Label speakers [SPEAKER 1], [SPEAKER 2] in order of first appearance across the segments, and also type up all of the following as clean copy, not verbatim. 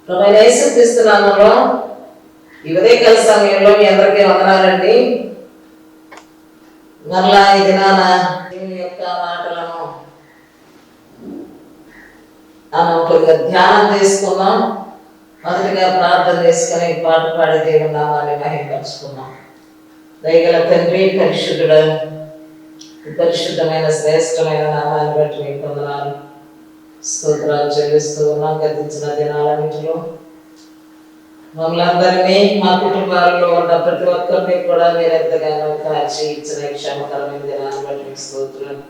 [SPEAKER 1] ప్రభువైన యేసుక్రీస్తు నామములో ఈ ఉదయకాల సమయంలో మీ అందరికీ వందనాలండి. మరలా ఈ దినాన దేవుని యొక్క మాటలను కొద్దిగా ధ్యానం చేసుకున్నాం. మొదటిగా ప్రార్థన చేసుకుని పాట పాడి దేవుని నామాన్ని మహిమపరుచుకున్నాం. దయగల తండ్రి, పరిశుద్ధుడు, పరిశుద్ధమైన శ్రేష్టమైన నామాన్ని బట్టి మీకు వందనాలు, స్తోత్రాలు చెల్లిస్తూ ఉన్నాం. గతించిన దినాలన్నింటిలో మమ్మల్ని అందరినీ, మా కుటుంబాల్లో ఉన్న ప్రతి ఒక్కరిని కూడా మీరు ఎంతగానో కాచి ఇచ్చిన క్షేమకరమైన దినాన్ని బట్టి మీకు స్తోత్రాలు.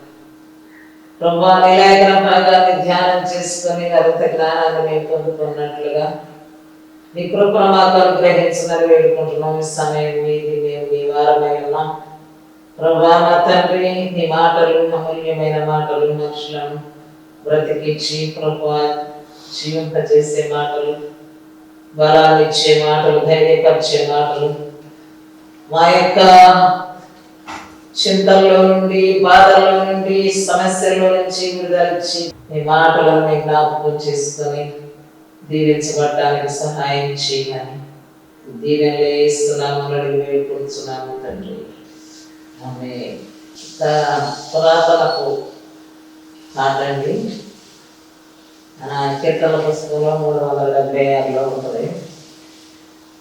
[SPEAKER 1] ప్రభువా, నీ లేఖన భాగాన్ని ధ్యానం చేసుకొని మరింత జ్ఞానాన్ని మేము పొందుకున్నట్లుగా నీ కృపను మాకు అనుగ్రహించమని వేడుకుంటున్నాం. ఈ సమయం మీది, మేము నీ వారమై ఉన్నాం. ప్రభువా మా తండ్రి, నీ మాటలు అమూల్యమైన మాటలు, మనుషులను బ్రతికించి ప్రభువా జీవింపజేసే మాటలు, బలాన్ని ఇచ్చే మాటలు, ధైర్యపరిచే మాటలు, మా యొక్క చింతల్లో నుండి, బాధల్లో నుండి, సమస్యల్లో నుంచి విడుదలిచ్చి నీ మాటలను మేము జ్ఞాపకం చేసుకొని దీవించబడటానికి సహాయం చేయని దీవెనలే ఇస్తున్నాము, అడిగి వేడుకుంటున్నాము తండ్రి. ఆమె పురాతనపు పాటండి. కీర్తన పుస్తకంలో 376లో ఉంటుంది.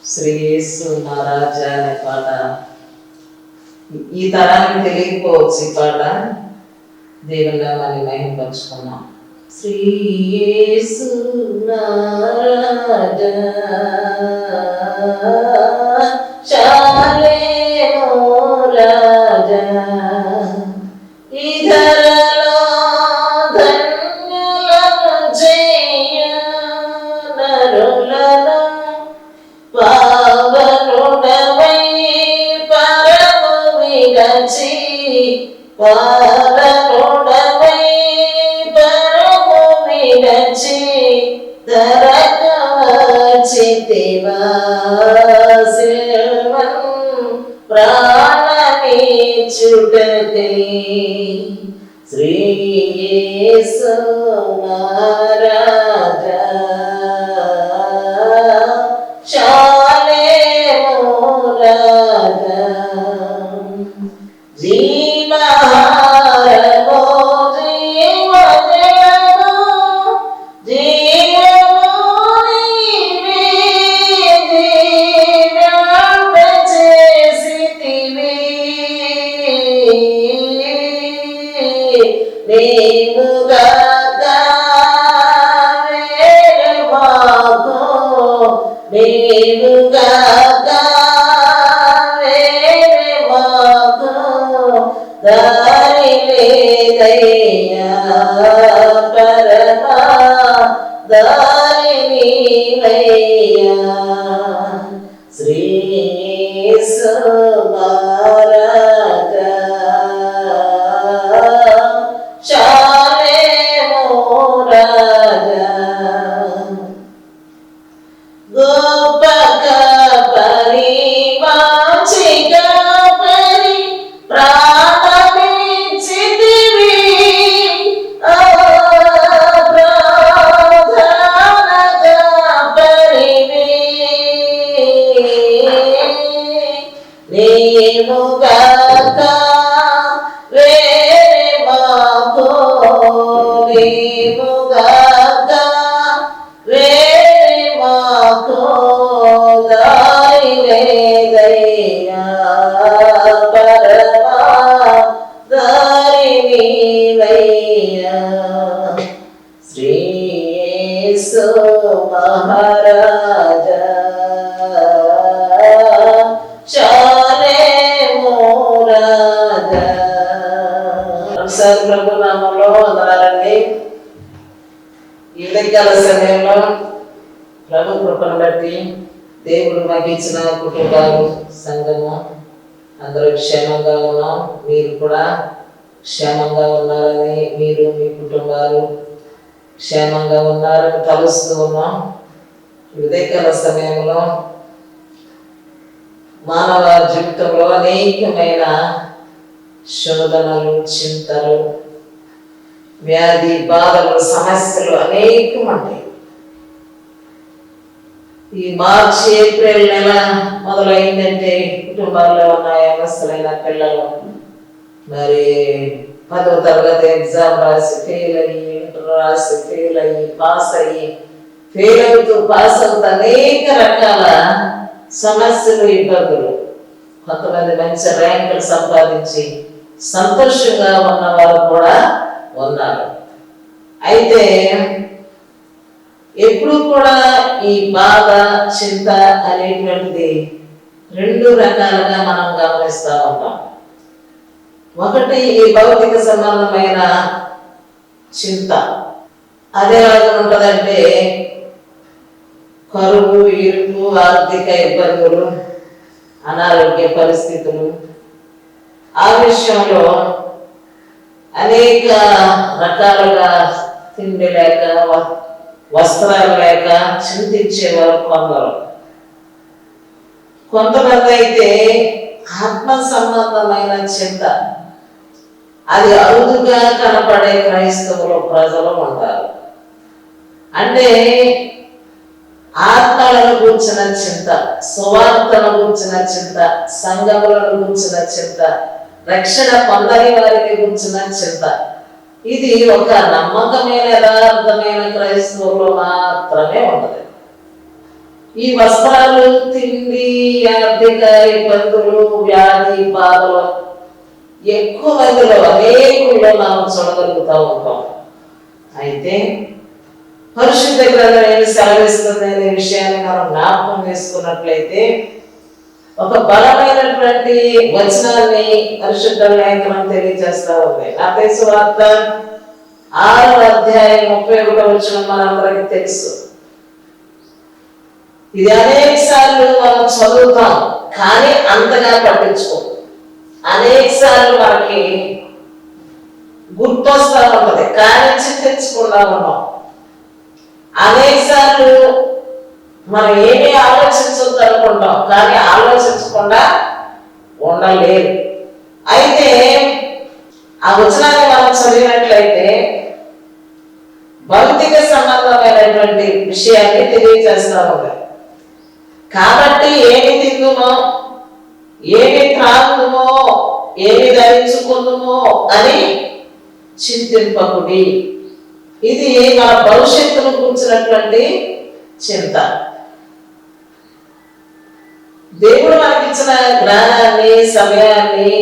[SPEAKER 1] శ్రీ యేసు మా రాజా అనే పాట. ఈ తరానికి తెలియకపోవచ్చు ఈ పాట. దేవుని నామాన్ని మహిమపరుచుకున్నాం. శ్రీ యేసు నా రాజా చాలేమో రాజా, ఈ ధరలో ధన్యులను చేయ నరులను, పావనుడవై పరము విడచి, పావనుడవై పరము విడచి ధరకు వచ్చితివా, సిల్వన్ ప్రాణమిచ్చుటకై. శ్రీ యేసు నా రాజా చాలేమో రాజా, జీవహారమో జీవజలమో జీవమో నీవే, దివ్యాంబచేసితివి, నీవుగాక వేరే మాకు, నీవుగాక వేరే మాకు దారి లేదయ్యా, పరమా దారి నీవయ్యా. శ్రీ యేసు మా రాజా చాలేమో రాజా, గొప్ప కాపరి, మంచి కాపరి, ప్రాణమిచ్చితివి, ప్రధాన కాపరివి, నీవుగాక వేరే మాకు, నీవుగాక వేరే మాకు దారి లేదయ్యా, పరమా దారి నీవయ్యా. శ్రీ యేసు మహారాజా చాలేమో రాజా. ఒకసారి ప్రభు నామంలో వందనాలండి. ఈ ఉదయకాల సమయంలో ప్రభు కృపను బట్టి దేవుడు మాకు ఇచ్చిన కుటుంబాలు, సంఘము అందరూ క్షేమంగా ఉన్నాం. మీరు కూడా క్షేమంగా ఉన్నారని, మీరు మీ కుటుంబాలు క్షేమంగా ఉన్నారని తలుస్తూ ఉన్నాం. ఉదయకాల సమయంలో మానవ జీవితంలో అనేకమైన శోధనలు, చింతలు, వ్యాధి బాధలు సమస్యలు అనేకం ఉంటాయి. ఈ మార్చి ఏప్రిల్ నెల మొదలైందంటే కుటుంబాల్లో ఉన్న యవనస్తులైన పిల్లలు మరి 10వ తరగతి ఎగ్జామ్ రాసి ఫెయిల్ అయ్యి, ఇంటర్ రాసి ఫెయిల్ అయ్యి, పాస్ అయ్యి, ఫెయిల్ అవుతూ పాస్ అవుతూ అనేక రకాల సమస్యలు, ఇబ్బందులు. కొంతమంది మంచి ర్యాంకులు సంపాదించి సంతోషంగా ఉన్నవారు కూడా ఉన్నారు. అయితే ఎప్పుడు కూడా ఈ బాధ, చింత అనేటువంటిది 2 రకాలుగా మనం గమనిస్తూ ఉంటాం. ఒకటి ఈ భౌతిక సంబంధమైన చింత. అదే లాగా ఉంటుందంటే కరువు, ఇరుకు, ఆర్థిక ఇబ్బందులు, అనారోగ్య పరిస్థితులు. ఆ విషయంలో అనేక రకాలుగా తిండి లేక, వస్త్రాలు లేక చింతించేవారు కొందరు. కొంతమంది అయితే ఆత్మ సంబంధమైన చింత, అది అరుదుగా కనపడే క్రైస్తవులు ప్రజలు ఉంటారు. అంటే ఆత్మలను కూర్చిన చింత, సువార్తను కూర్చిన చింత, సంఘములను కూర్చిన చింత, రక్షణ పొందని వారిని కూర్చిన చింత. ఇది ఒక నమ్మకమైన యథార్థమైన క్రైస్తవులు మాత్రమే ఉన్నది. ఈ వస్త్రాలు, తిండి, ఆర్థిక ఇబ్బందులు, వ్యాధి బాధలు ఎక్కువ మందిలో అనేకుల్లో మనం చూడగలుగుతూ ఉంటాం. అయితే పరిశుద్ధ గ్రంథం ఏమి సెలవిస్తుంది అనే విషయాన్ని మనం జ్ఞాపకం చేసుకున్నట్లయితే ఒక బలమైనటువంటి వచనాన్ని పరిశుద్ధ లేఖనం తెలియజేస్తా ఉంది. మత్తయి సువార్త 6వ అధ్యాయం 31వ వచనం మనందరికీ తెలుసు. ఇది అనేక సార్లు మనం చదువుతాం, కానీ అంతగా పట్టించుకోం. అనేక సార్లు మనకి గుర్తొస్తా ఉంటది, కానీ చింతించకుండా ఉన్నాం. అనేక సార్లు మనం ఏమీ ఆలోచించొద్దు అనుకుంటాం, కానీ ఆలోచించకుండా ఉండలేదు. అయితే ఆ వచనాన్ని మనం చదివినట్లయితే భౌతిక సంబంధమైనటువంటి విషయాన్ని తెలియజేస్తా ఉంది. కాబట్టి ఏమి తిందుమో, ఏమి త్రాగుదుమో, ఏమి ధరించుకుందుమో అని చింతింపకుడి. ఇది మన భవిష్యత్తును కూర్చున్నటువంటి చింత. దేవుడు మనకిచ్చిన జ్ఞానాన్ని, సమయాన్ని,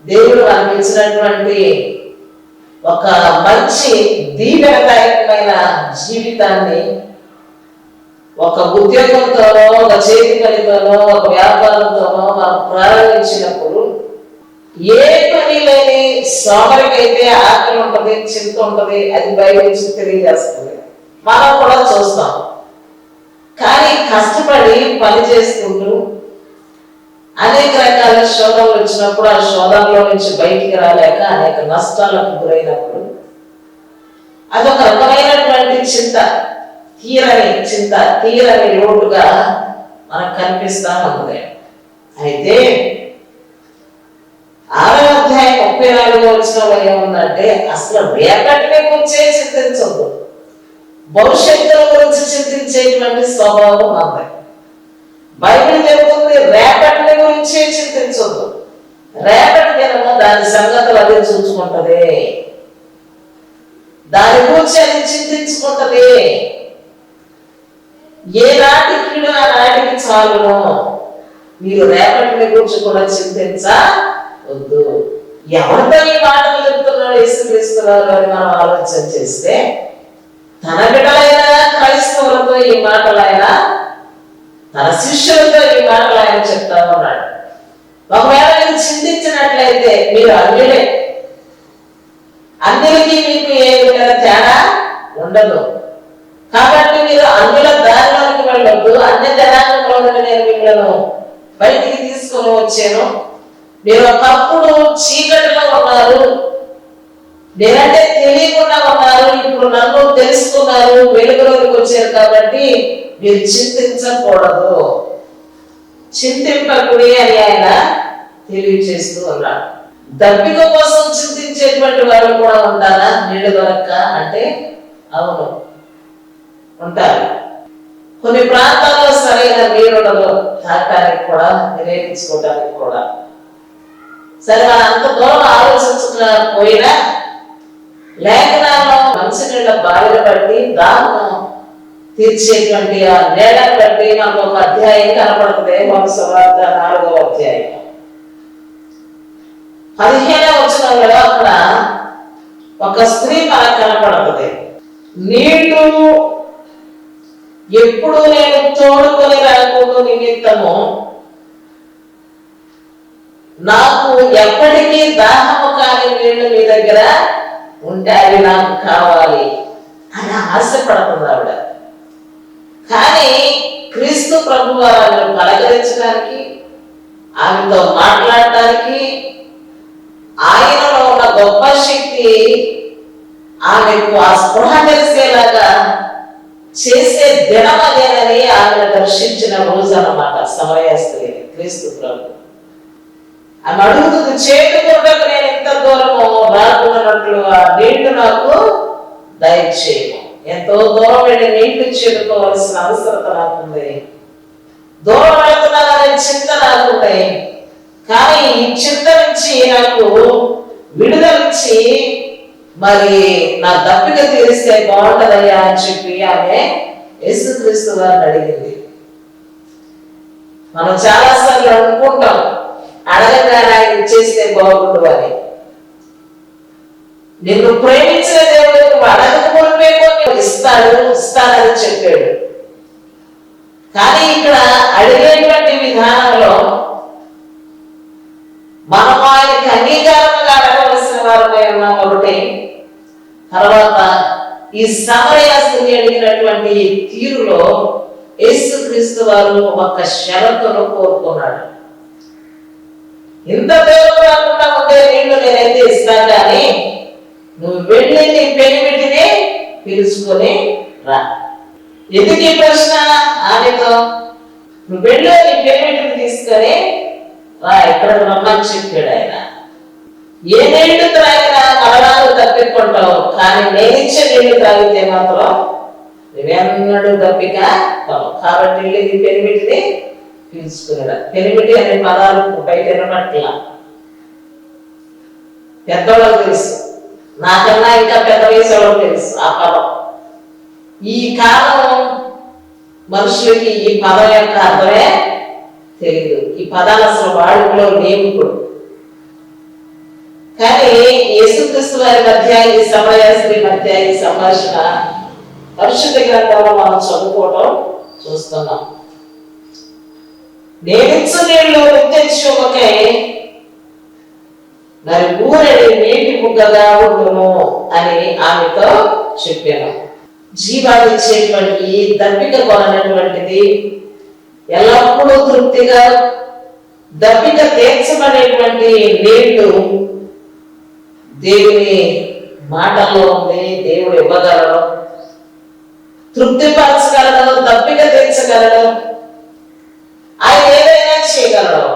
[SPEAKER 1] దేవుడు మనకిచ్చినటువంటి ఒక మంచి దీవెనదాయకమైన జీవితాన్ని ఒక ఉద్యోగంతోనో, ఒక చేతి పనితోనో, ఒక వ్యాపారంతోనో మనం ప్రారంభించినప్పుడు ఏ పని లేని సోమరికైతే ఆకలి ఉంటుంది, చింత ఉంటుంది. అది బయట నుంచి తెలియజేస్తుంది, మనం కూడా చూస్తాం. కానీ కష్టపడి పని చేసుకుంటూ అనేక రకాల శోధనలు వచ్చినప్పుడు, ఆ శోధనలో నుంచి బయటికి రాలేక అనేక నష్టాలకు గురైనప్పుడు అదొక రకమైనటువంటి చింత, తీరని లోటుగా మనకు కనిపిస్తా ఉంది. అయితే 6వ అధ్యాయం 34వ వచనంలో ఏముందంటే అసలు రేపటిని గురించే చింతించొద్దు, భవిష్యత్తుల గురించి చింతించేటువంటి స్వభావం ఉంది. బైబిల్ చెబుతుంది రేపటిని గురించే చింతించొద్దు. రేపటి దినము దాని సంగతులు అది చూసుకుంటది, దాని గురించి అది చింతించుకుంటది. ఏ నాటి కీడు ఆ నాటికి చాలును. మీరు రేపటిని గురించి కూడా చింతించవద్దు. ఎవరితో ఈ మాటలు చెప్తున్నాడు యేసుక్రీస్తున్నారు అని మనం ఆలోచన చేస్తే, తన బిడ్డలైన క్రైస్తవులతో ఈ మాటలు ఆయన, తన శిష్యులతో ఈ మాటలు ఆయన చెప్తా ఉన్నాడు. ఒకవేళ మీరు చింతించినట్లయితే మీరు అన్యులే, అన్యులకి మీకు ఏ విధంగా తేడా ఉండదు. కాబట్టి మీరు అన్యుల దారిలోనికి వెళ్ళొద్దు. అన్య జనాంగంలో నేను మిమ్మల్ని బయటికి తీసుకొని వచ్చాను. మీరు ఒకప్పుడు చీకటిలో ఉన్నారు, నేనంటే తెలియకుండా ఉన్నారు, ఇప్పుడు నన్ను తెలుసుకున్నారు, వెలుగులోకి వచ్చారు. కాబట్టి మీరు చింతించకూడదు, చింతింపకుడి అని ఆయన తెలియజేస్తూ ఉన్నాడు. దప్పిక కోసం చింతించేటువంటి వాళ్ళు కూడా ఉంటారా? నీళ్ళు దొరక్క అంటే అవును ఉంటారు. కొన్ని ప్రాంతాల్లో శుద్ధమైన నీరు ఉండదు తాగటానికి కూడా, వినియోగించుకోవటానికి కూడా. సరే మనం అంత దూరం ఆలోచించకపోయినా లేఖనాల్లో మంచినీళ్ళ బావిని బట్టి దాహం తీర్చేటువంటి ఆ నీళ్ళని బట్టి మనకు ఒక అధ్యాయం కనపడుతుంది. మన సువార్త 4వ అధ్యాయం 15వ వచనంలో అక్కడ ఒక స్త్రీ మనకు కనపడుతుంది. నీళ్లు ఎప్పుడు నేను తోడుకొని రాకూడదు నిమిత్తము నాకు ఎప్పటికీ దాహము కాని నీళ్లు మీ దగ్గర ఉంటే అవి నాకు కావాలి అని ఆశపడుతుంది ఆవిడ. కానీ క్రీస్తు ప్రభు వారిని పలకరించడానికి, ఆమెతో మాట్లాడటానికి ఆయనలో ఉన్న గొప్ప శక్తి ఆమెకు ఆ స్పృహ తెలిసేలాగా చేసే దినం అదేనని ఆమెను దర్శించిన రోజు అన్నమాట సమరయ స్త్రీ. క్రీస్తు ప్రభు ఆమె అడుగుతుంది, చేతుకుండకు నేను ఇంత దూరము రాకున్నట్లు ఆ నీళ్లు నాకు దయచేయము. ఎంతో దూరం వెళ్ళి నీళ్లు చేరుకోవాల్సిన అవసరత నాకుంది. దూరం వెళ్తున్నాననే చింత నాకుంది. కానీ ఈ చింత నుంచి నాకు విడుదలిచ్చి మరి నా దప్పిక తీరిస్తే బాగుంటదయ్యా అని చెప్పి ఆమె యేసుక్రీస్తు వారిని అడిగింది. మనం చాలాసార్లు అనుకుంటాం అడగగానే ఆయన చేస్తే బాగుండు అని. నిన్ను ప్రేమించిన దేవుడు నువ్వు అడగకపోతే ఇస్తానని చెప్పాడు. కానీ ఇక్కడ అడిగేటువంటి విధానంలో మనం ఆయనకి అంగీకారంగా అడగవలసిన వారమై ఉన్నాం. ఒకటి తర్వాత ఈ సమరయ స్త్రీ అడిగినటువంటి తీరులో యేసుక్రీస్తు వారు ఒక షరతును కోరుకున్నాడు. ఇంత దూరం రాకుండా ఉండే నీళ్లు నేనైతే ఇస్తాను, కానీ నువ్వు వెళ్ళి నీ పెనిమిటిని పిలుచుకొని రా. ఎందుకు ఈ ప్రశ్న ఆమెతో? నువ్వు వెళ్ళి నీ పెనిమిటిని తీసుకొని రా, ఇక్కడ రమ్మని చెప్పాడు ఆయన. ఏ నీళ్లు త్రాగినా మరణాలు తప్పికొంటావు, కానీ నేనిచ్చే నీళ్లు తాగితే మాత్రం నువ్వెన్నడూ దప్పిక కాబట్టి వెళ్ళి నీ పెనిమిటిని పిలుచుకునేదా. పెనిమిటి అనే పదాలు బయట వినపట్ల పెద్దవాళ్ళకు తెలుసు, నాకన్నా ఇంకా పెద్ద వయసు వాళ్ళకి తెలుసు ఆ పదం. ఈ కాలం మనుషులకి ఈ పదం యొక్క అర్థమే తెలియదు. ఈ పదాలు అసలు వాడుకలో లేవు ఇప్పుడు. కానీ యేసుక్రీస్తు వారి మధ్య ఈ సమరయ స్త్రీ మధ్య ఈ సంభాషణ పరిశుద్ధ గ్రంథంలో మనం చదువుకోవడం చూస్తున్నాం. నేనిచ్చు నీళ్లు నిత్యశోభకై మరి ఊరడి నీటి ముగ్గగా ఉండును అని ఆమెతో చెప్పాను. జీవాన్నిచ్చేటువంటి దప్పిక కొనటువంటిది, ఎల్లప్పుడూ తృప్తిగా దప్పిక తీర్చబడేటువంటి నీళ్లు దేవుని మాటల్లో ఉంది. దేవుడు ఇవ్వగలడు, తృప్తిపరచగలడు, దప్పిక తీర్చగలడు, ఆయన ఏదైనా చేయగలడు.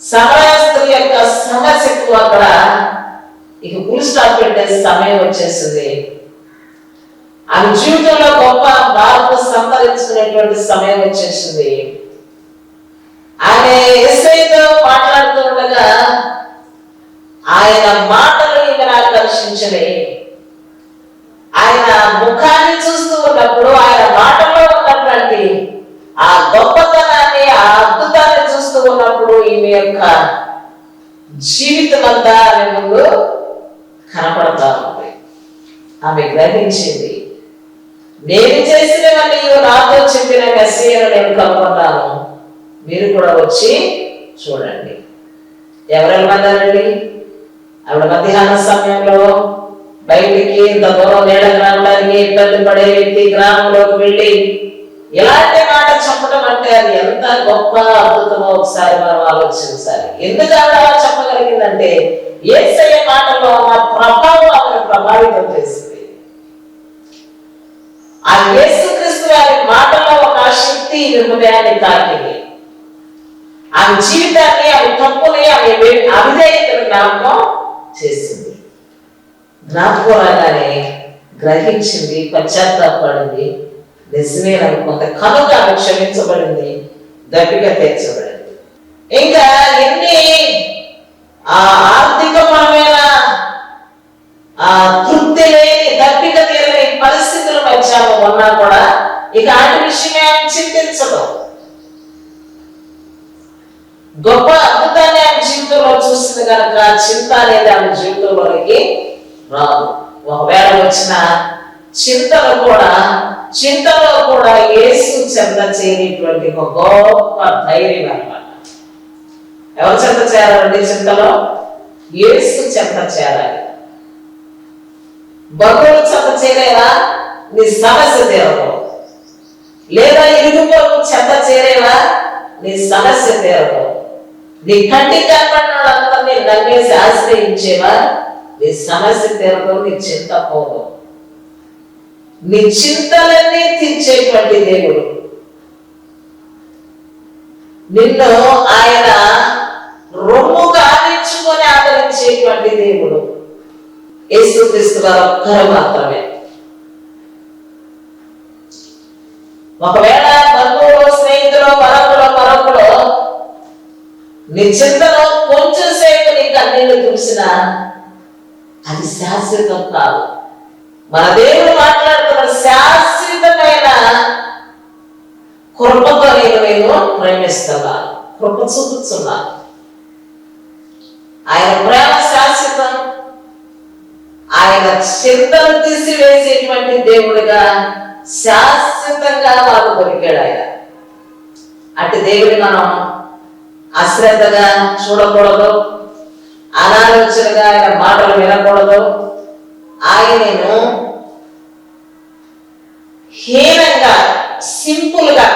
[SPEAKER 1] సమరయ స్త్రీ యొక్క సమస్యకు అక్కడ ఇక ఫుల్ స్టాప్ పెట్టే సమయం వచ్చేసింది. ఆమె జీవితంలో గొప్ప మార్పు సంతరించుకునేటువంటి సమయం వచ్చేసింది. ఆమె యేసయ్యతో మాట్లాడుతూ ఉండగా ఆయన మాటలు ఈమెను ఆకర్షించలే. ఆయన ముఖాన్ని చూస్తూ ఉన్నప్పుడు ఆయన మాటల్లో ఉన్నటువంటి ఆ గొప్పతనాన్ని, ఆ అద్భుతాన్ని చూస్తూ ఉన్నప్పుడు ఈమె యొక్క జీవితం అంతా ఆమె ముందు కనపడతా ఉంది. ఆమె గ్రహించింది, నేను చేసినవన్నీ నాతో చెప్పిన మెస్సీయను నేను కనుగొన్నాను, మీరు కూడా వచ్చి చూడండి. ఎవరెళ్ళమన్నారండి? ఆవిడ మధ్యాహ్న సమయంలో బయటికి ఇంత దూరం నీడకు రావడానికి ఇబ్బంది పడే వ్యక్తి గ్రామంలోకి వెళ్ళి ఇలాంటి మాట చెప్పడం అంటే అది ఎంత గొప్ప అద్భుతమో ఒకసారి మనం ఆలోచించాలి. ఎందుకు ఆవిడ అలా చెప్పగలిగిందంటే యేసయ్య మాటలో ఆ ప్రభావం ఆమెను ప్రభావితం చేసింది. ఆ యేసుక్రీస్తు వారి మాటలో ఒక శక్తి హృదయాన్ని తాకింది. ఆమె జీవితాన్ని, ఆమె తప్పుని, ఆమె అవిధేయతను జ్ఞాపకం చేసింది. జ్ఞాపకం రాగానే గ్రహించింది, పశ్చాత్తాపడింది, నిజమే అనుకుంది, కనుక ఆమె క్షమించబడింది, దప్పిక తీర్చబడింది. ఇంకా ఎన్ని ఆర్థికపరమైన తృప్తి లేని, దప్పిక తీరని పరిస్థితుల మధ్య ఉన్నా కూడా ఇక ఆటి విషయమే ఆమె చింతించదు. గొప్ప అద్భుతాన్ని ఆమె జీవితంలో చూసింది కనుక చింత అనేది ఆమె జీవితంలోనికి రాదు. ఒకవేళ వచ్చిన చింతలో కూడా యేసు చెంత చేరేటువంటి ఒక గొప్ప ధైర్యం అన్నమాట. ఎవరు చెంత చేరాలండి? చింతలో యేసు చెంత చేరాలి. బంధువులు చెంత చేరేవా నీ సమస్య తీరదు, లేదా ఇరుగు చెంత చేరేవా నీ సమస్య తీరదు. నీ కంటికి కనపడిన వాళ్ళందరినీ నమ్మేసి ఆశ్రయించేవా నీ సమస్య తీరదు, నీ చింత పోదు. నీ చింతలన్నీ తీర్చేటువంటి దేవుడు, నిన్ను ఆయన రొమ్ముగా ఆడించుకొని ఆదరించేటువంటి దేవుడు యేసుక్రీస్తు వారు ఒక్కరు మాత్రమే. ఒకవేళ బంధువులు, స్నేహితులు, మరొకరు నీ చింతలో కొంచెం సేపు నీ కన్నీళ్లు చూసినా అది శాశ్వతం కాదు. మన దేవుడు మాట్లాడుతున్న శాశ్వతమైన కృపతో నేను ప్రేమిస్తున్నాను, కృప చూపుతున్నాను. ఆయన ప్రేమ శాశ్వతం. ఆయన చింతను తీసివేసేటువంటి దేవుడిగా శాశ్వతంగా మాకు దొరికాడు ఆయన. అటు దేవుడి మనం అశ్రద్ధగా చూడకూడదు, అనాలోచనగా ఆయన మాటలు వినకూడదు, ఆయనను హీనంగా సింపుల్ గా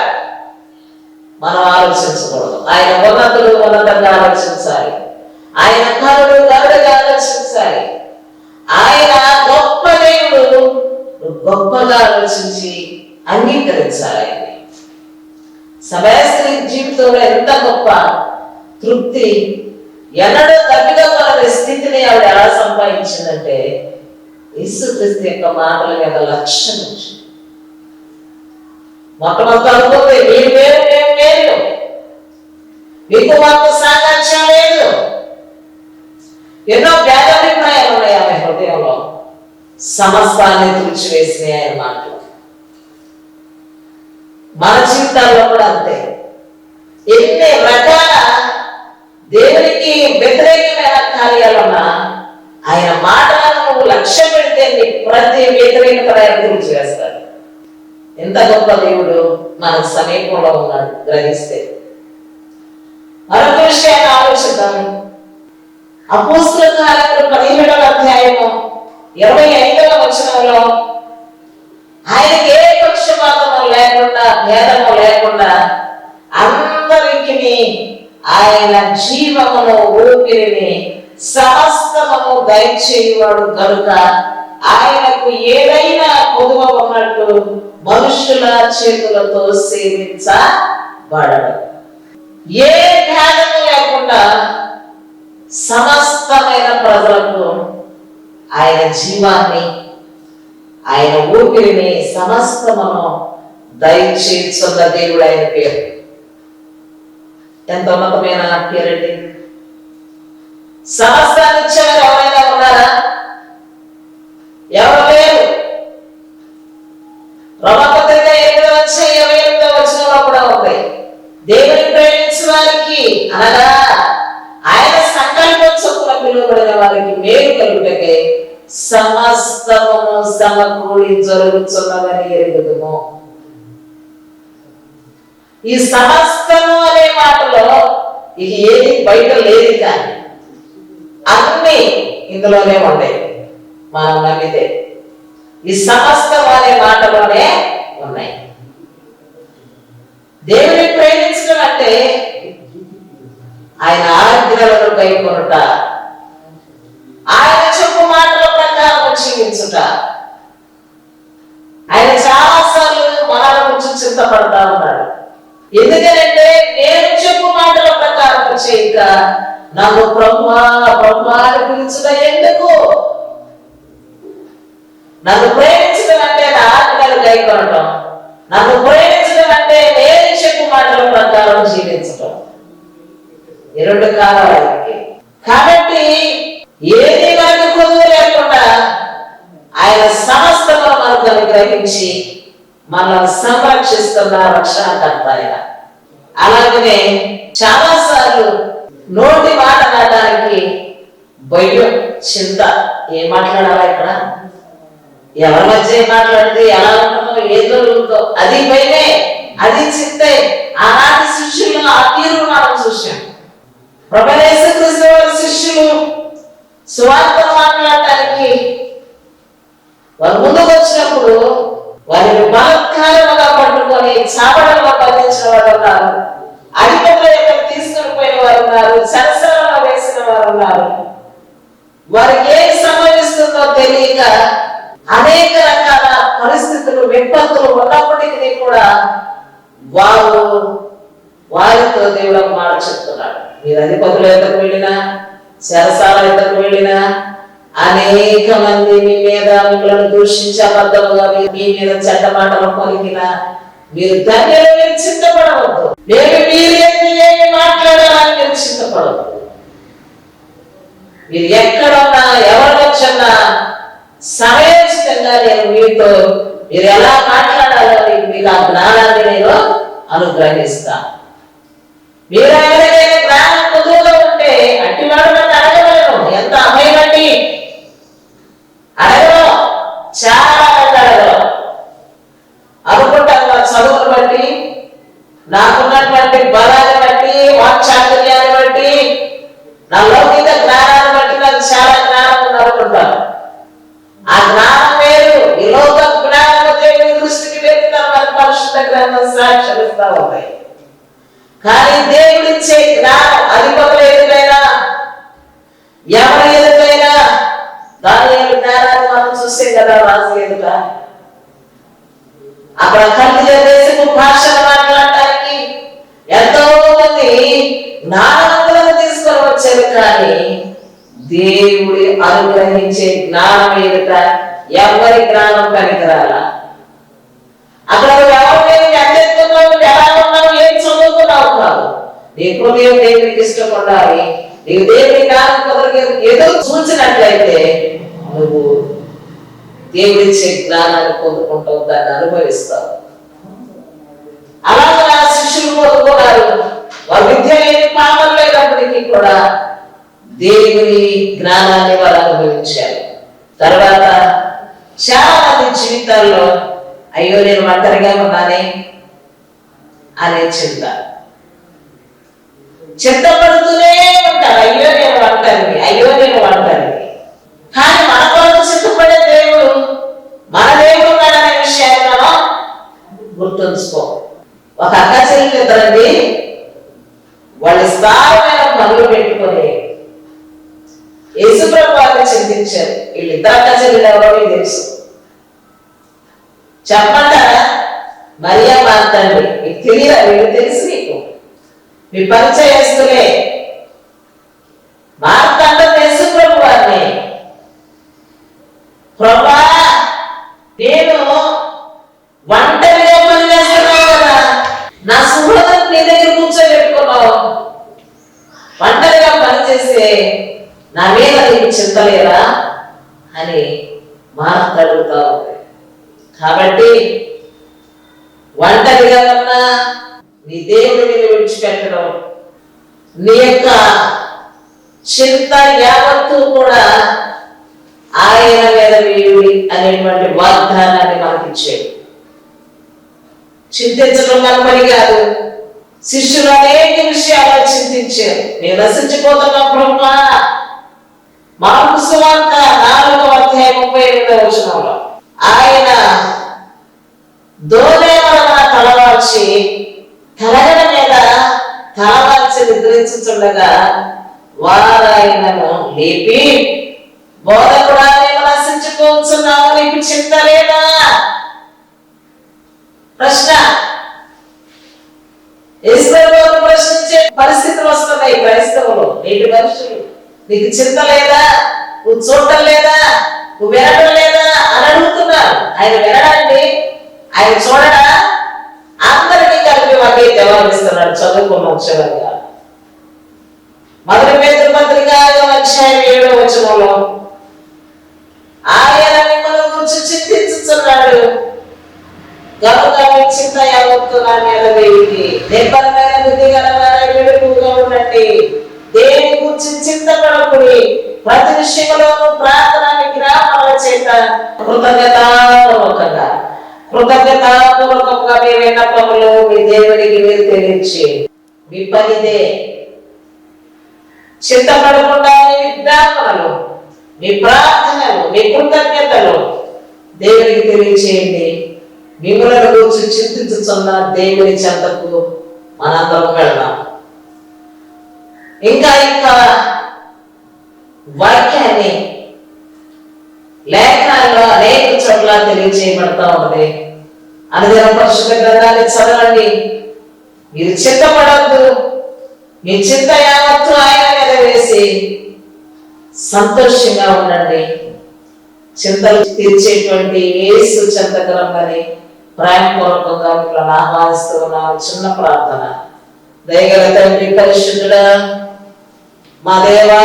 [SPEAKER 1] మనం ఆలోచించకూడదు. ఆయన ఉన్నతంగా ఆలోచించాలి, ఆయన గరుడుగా ఆలోచించాలి. ఆయన గొప్ప దేవుడు, గొప్పగా ఆలోచించి అంగీకరించాలి. ఆయన సమయస్త్రీ జీవితంలో ఎంత గొప్ప తృప్తి, ఎన్నడూ దప్పిక పడని స్థితిని ఆవిడ ఎలా సంపాదించిందంటే యేసుక్రీస్తు యొక్క మాటల మీద లక్ష్యం వచ్చింది. మొట్టమొదటి అనుకుంది మీరు వేరు, మేము వేరు, మీకు మాకు సాంగత్యం లేదు. ఎన్నో భేదాభిప్రాయాలు ఉన్నాయి ఆమె హృదయంలో. సమస్తాన్ని తుడిచివేసినాయి ఆయన మాటలు. మన జీవితాల్లో కూడా అంతే. ఎన్ని రకాల దేవునికి వ్యతిరేకమైన కార్యాలున్నా ఆయన మాటలను నువ్వు లక్ష్య పెడితే నీ ప్రతి వ్యతిరేకత తుడిచివేస్తాడు. ఎంత గొప్ప దేవుడు మనకు సమీపంలో ఉన్నాడు గ్రహిస్తే. మరొక విషయాన్ని ఆలోచిద్దాం. అపోస్తల కార్యములు 17వ అధ్యాయము 25వ వచనంలో ఆయనకి ఏ పక్షపాతము లేకుండా, భేదము లేకుండా అందరికి ఆయన జీవమును, ఊపిరిని, సమస్తము దయచేయువాడు కనుక ఆయనకు ఏదైనా కొదువ ఉన్నట్టు మనుషుల చేతులతో సేవించబడడు. ఏ భేదము లేకుండా సమస్తమైన ప్రజలకు ఆయన జీవాన్ని, ఆయన ఊపిరిని, సమస్తమును దయచేస్తున్న దేవుడు ఆయన పేరు. ఎంత ఉన్నతమైన పేరండి. సమస్తాన్ని ఇచ్చేవారు ఎవరైనా ఉన్నారా? ఎవరు లేరు. రోమపత్రిక 8:28 వచనంలో కూడా ఉంది, దేవుని ప్రేమించే వారికి అనగా ఆయన సంకల్పం చొప్పున పిలువబడిన వారికి మేలు కలుగుటకే సమస్తమును సమకూడి జరుగుతున్నదని ఎరుగుదుము. ఈ సమస్తము అనే మాటలో ఇది ఏది బయట లేదు, కానీ అన్ని ఇందులోనే ఉన్నాయి. మనం నమ్మితే ఈ సమస్తం అనే మాటలోనే ఉన్నాయి. దేవుని ప్రేమించడం అంటే ఆయన ఆజ్ఞలను కైకొనుట, ఆయన చెప్పు మాటల ప్రకారం జీవించుట. ఆయన చాలాసార్లు మన గురించి చింతపడతా ఉన్నాడు. ఎందుకంటే నేను చెప్పు మాటల ప్రకారం చేయక నాకు ప్రభువా ప్రభువా అని పిలుచుట ఎందుకు? నన్ను ప్రేమించడం అంటే నా ఆజ్ఞలు కైకొనటం, నన్ను ప్రేమించడం అంటే నేను చెప్పు మాటల ప్రకారం జీవించడం. ఈ రెండు కావాలి. కాబట్టి ఏది మనకు కొదువు లేకుండా ఆయన సమస్తలో మనకు అనుగ్రహించి మనల్ని సంరక్షిస్తున్న రక్షణకర్త ఆయన. అలాగనే చాలా సార్లు నోటి మాట అనడానికి భయం, చింత. ఏం మాట్లాడాలా ఇక్కడ, ఎవరి మధ్య మాట్లాడితే ఎలా ఉంటుందో, ఏం జరుగుతుందో, అది భయమే, అది చింతే. ఆనాటి శిష్యులు ఆ తీరు మనం చూసాం. ప్రభువైన యేసుక్రీస్తు వారి శిష్యులు సువార్త మాట్లాడటానికి వారు ముందుకు వచ్చినప్పుడు వారిని బలత్కారముగా పట్టుకొని చావడంలో బంధించిన వారు ఉన్నారు, అధిపతుల యొక్క తీసుకుని పోయిన వారు ఉన్నారు, చెరసాలలో వేసిన వారు ఉన్నారు. వారికి ఏం సంభవిస్తుందో తెలియక అనేక రకాల పరిస్థితులు, విపత్తులు ఉన్నప్పటికీ కూడా వారు వారితో దేవుడు మాట చెప్తున్నాడు. మీరు అధిపతుల ఎద్దకు వెళ్ళినా, చెరసాల ఎద్దకు వెళ్ళినా, అనేక మంది మీ మీద మిమ్మల్ని దూషించే అబద్ధముగా మీ మీద చెడ్డ మాటలు పలికిన మీరు ధన్యులు, మీరు చింతపడవద్దు. మీరు మాట్లాడాలని మీరు చింతపడవద్దు. మీరు ఎక్కడున్నా, ఎవరి వచ్చన్నా సమయోచితంగా నేను మీతో మీరు ఎలా మాట్లాడాలో మీకు ఆ జ్ఞానాన్ని నేను అనుగ్రహిస్తాను. మీరు ఎవరికైనా జ్ఞానం కుదురుగా ఉంటే అట్టివాడు నన్ను అడగలేను. ఎంత అభయం బట్టి అడగడం, చాలా అడగడం అనుకుంటాను. నా చదువును బట్టి, నాకున్నటువంటి బలాన్ని బట్టి, వాక్చాతుర్యాన్ని బట్టి, నా లౌకిక జ్ఞానాన్ని బట్టి నాకు చాలా జ్ఞానం ఉంది అనుకుంటాను. ఆ జ్ఞానం వేరు. ఈ లోక జ్ఞానం దేవుని దృష్టికి వెళ్తామని పరిశుద్ధ గ్రంథం సాక్షిస్తా ఉన్నాయి. కానీ దేవుడిచ్చే జ్ఞానం అధిపతుల ఎదురైనా, ఎవరి ఎదురైనా, దాని జ్ఞానాన్ని మనం చూసే కదా రాజు ఎదుట. అక్కడ కల్తీ దేశపు భాషలు మాట్లాడటానికి ఎంతో మంది జ్ఞానవంతులను తీసుకొని వచ్చారు. కానీ దేవుడి అనుగ్రహించే జ్ఞానం ఎదుట ఎవరి జ్ఞానం పనికిరాల. అక్కడ ఎవరు ఎంతెత్తున్నావు, ఎలా ఉన్నావు, ఏం చదువుతున్నావు కాదు. నీ హృదయం దేవుడికి ఇష్టం ఉండాలి. నీవు దేవుడి జ్ఞానం కొరకు ఎదురు చూసినట్లయితే నువ్వు దేవుడిచ్చే జ్ఞానాన్ని పొందుకుంటావు, దాన్ని అనుభవిస్తావు. అలాగే నా శిష్యులు పొందుకున్నారు. వారు విద్య లేని, పాపం లేనప్పటికీ కూడా దేవుని జ్ఞానాన్ని వారు అనుభవించారు. తర్వాత చాలా మంది జీవితాల్లో అయ్యో నేను ఒంటరిగా ఉన్నానే అనే చింతపడుతూనే ఉంటారు. అయ్యో నేను ఒంటరిని, అయ్యో నేను ఒంటరిని. కానీ మన కొరకు చింతపడే దేవుడు, మన దేవుడు ఉన్నాడనే విషయాన్ని మనం గుర్తుంచుకో. ఒక అక్క చెల్లి ఇద్దరండి, వాళ్ళు స్థాయిమైన పనులు పెట్టుకొని యేసుప్రభు వారిని చింతించారు. వీళ్ళిద్దరు అక్క చెల్లెలు ఎవరో మీకు తెలుసు. చెప్పంటారా? మరియా మార్తండి. మీకు తెలియదా? వీళ్ళు తెలుసు. మీకు మీ పరిచయస్తులే. మార్తండ యేసుప్రభు వారిని, ప్రభా నేను ఒంటరిగా పని చేస్తున్నావు కదా, నా సుహృదం నీ దగ్గర కూర్చోబెట్టుకున్నావు, ఒంటరిగా పనిచేసే నా మీద నీకు చింతలేదా అని మాట్లాడుతావు. కాబట్టి ఒంటరిగా ఉన్నా నీ దేవుడిని విడిచిపెట్టడం, నీ యొక్క చింత యావత్తు కూడా ఆయన మీద వేయుడి అనేటువంటి వాగ్దానాన్ని మనకిచ్చాడు. చింతించడం మన పని కాదు. శిష్యులు అనేక విషయాలు చింతించారు. నేను నశించిపోతున్నా బ్రహ్మా. మార్కు సువార్త 4:38 ఆయన దోణి వలన తలవాల్చి తలగడ మీద తలవాల్చి నిద్రించుచుండగా వారాయనను లేపి, బోధకుడా నేను నశించిపోతున్నావు, నీకు చింత లేదా? ప్రశ్న. ఈశ్వరుడు ప్రశ్నించే పరిస్థితులు వస్తున్నాయి క్రైస్తవులు, నేటి మనుషులు. నీకు చింత లేదా? నువ్వు చూడటం లేదా? నువ్వు వినడం లేదా అని అడుగుతున్నారు. ఆయన వినడండి, ఆయన చూడడా? అందరికీ కలిపి ఒకే జవాబు ఇస్తున్నాడు. చదువుకున్నాం చివరిగా మొదటి పేతురు పత్రిక 5:7 ఆయన మిమ్మల్ని గురించి చింతించుతున్నాడు కనుక మీ చింత యావత్తు నా మీద వేయండి, నిబ్బరమైన బుద్ధి గలవారై మెలకువగా ఉండండి, దేని గురించి చింతపడకుడి, ప్రతి విషయంలోనూ ప్రార్థన విజ్ఞాపనల చేత కృతజ్ఞతాపూర్వకంగా మీ విన్నపములు మీ దేవునికి మీరు తెలియచి మీ పనిదే. చింతపడకుండా మీ విజ్ఞాపనలు, మీ ప్రార్థనలు, మీ కృతజ్ఞతలు దేవునికి తెలియచేయండి. మిమ్మల్ని గురించి చింతించుతున్న దేవుని చెంతకు మనందరం వెళ్దాం. ఇంకా వాక్యాన్ని లేఖనాల్లో అనేక చోట్ల తెలియచేయబడతా ఉన్నది. అనుదిన పరిశుద్ధ గ్రంథాన్ని చదవండి. మీరు చింతపడద్దు, మీ చింత యావత్తు ఆయన మీద వేసి సంతోషంగా ఉండండి. చింతలు తీర్చేటువంటి యేసు చెంతకరంగాని ప్రేమపూర్వకంగా మిమ్మల్ని ఆహ్వానిస్తూ ఉన్నాను. చిన్న ప్రార్థన. దయగల తండ్రి పరిశుద్ధుడా, మా దేవా,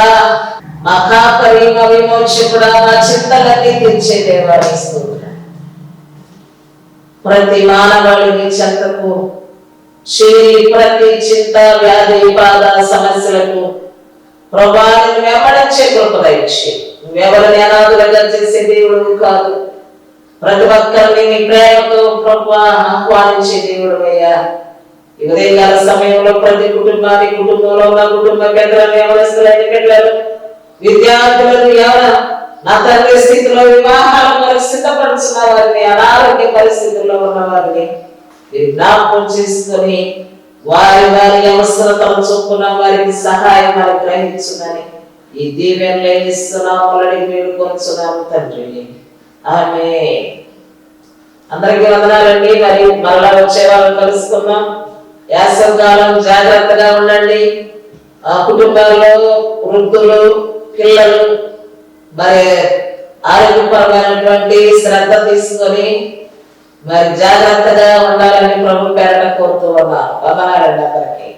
[SPEAKER 1] మా కాపరి, మా విమోచకుడా, మా చింతలన్నీ తీర్చే దేవాన్ని ప్రతి మానవాళిని చెంతకు చేరి ప్రతి చింత, వ్యాధి, బాధ, సమస్యలకు ప్రభావాన్ని వెంబడించే కృప దయచేయి. నువ్వెవరిని అనాథులుగా చేసే దేవుడు కాదు. ప్రతి ఒక్కరిని నీ ప్రేమతో ప్రభా ఆహ్వానించే దేవుడు అయ్యా. ఈ ఉదయకాల సమయంలో ప్రతి కుటుంబంలో ఉన్న కుటుంబ పెద్దలను, ఎవరైన బిడ్డలు, విద్యార్థులను, ఎవరు నా తండ్రి స్థితిలో వివాహాల కొరకు సిద్ధపడుతున్న వారిని, అనారోగ్య పరిస్థితుల్లో ఉన్న వారిని మీరు జ్ఞాపకం చేసుకొని వారి వారి అవసరతలు చొప్పున వారికి సహాయం వారికి గ్రహించునని ఈ దీవెనలు ఇస్తున్నామని వేడుకొంచున్నాము తండ్రి. ఆమేన్. అందరికీ వందనాలండి. మరి మరలా వచ్చే వాళ్ళని కలుసుకుందాం. యాసంకాలం జాగ్రత్తగా ఉండండి. ఆ కుటుంబాల్లో వృద్ధులు, పిల్లలు మరి ఆరోగ్యపరమైనటువంటి శ్రద్ధ తీసుకొని మరి జాగ్రత్తగా ఉండాలని ప్రభు పేరట కోరుతూ ఉన్నారు. వందనాలండి అందరికీ.